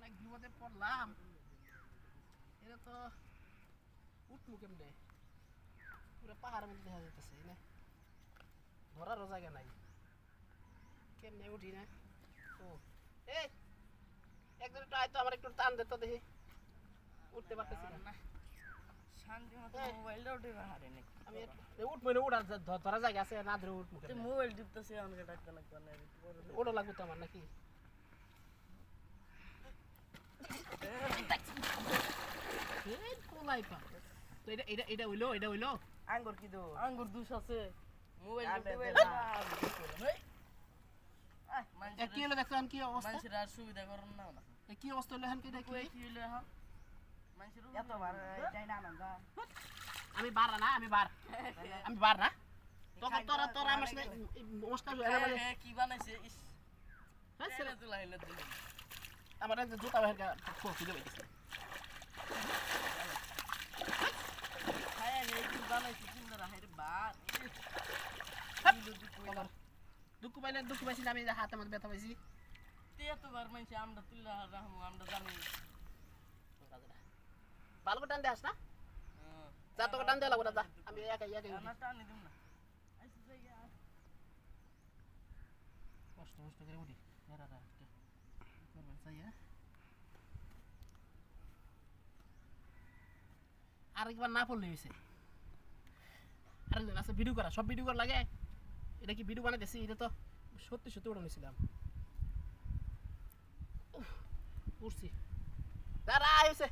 এক বিপদে পড়লাম। এটা তো উঠবো কেমনে? পুরো পাহাড়ের মধ্যে দেখা যাইতেছে না, ধরারও জায়গা নাই। কেমনে উঠি না? ও এই একজন একটু আয় তো, আমার একটু টান দে তো দেখি। উঠতে পারতেছি না। শান্তি মতো মোবাইলটা উঠে হারে নাকি আমি উঠবো না, উঠার ধরা জায়গা আছে না? ধরে উঠবো কেমনে? মোবাইল টিপতেছে আমাকে ডাক্তার না ওটা লাগবে তো আমার নাকি? কোলাই পা তো এটা হইলো আঙ্গুর কি দো আঙ্গুর দুষ আছে মোবাইল কি হলো দেখছেন? কি অবস্থা? মানুষের আর সুবিধা করেন না কি অবস্থা হলো এখন? কি কি হলো এখন মানুষের এত বার যাই না আমরা আমি বার না, আমি বার না। তখন তোরা আমার সাথে নমস্কার কি বানাইছে ইস হ্যাঁ ছেলে তো লাইলে দিল আমার জুতা বাইরে খুঁজে পাইতেছি। হ্যাঁ কি বানাইছে সুন্দর হাইরে বার দুঃখ পাইছি না, আমি হাতে মধ্যে ব্যথা পাইছি। এতবার মানুষ আমরা তুল্লা রাহমু আমরা জানি ভালো করে টান দেয়াস না, যা তোকে টান দেওয়া লাগবো না, যা আমি একাই টানি দিম না কষ্ট করে উঠি। আরেকবার না পড়লে হয়েছে। আরেকজন আছে ভিডিও করা, সব ভিডিও করা লাগে। এটা কি ভিডিও বানাইতেছি? এটা তো সত্যি ওটা নিয়েছিলাম। উঠছি, দাঁড়া হয়েছে।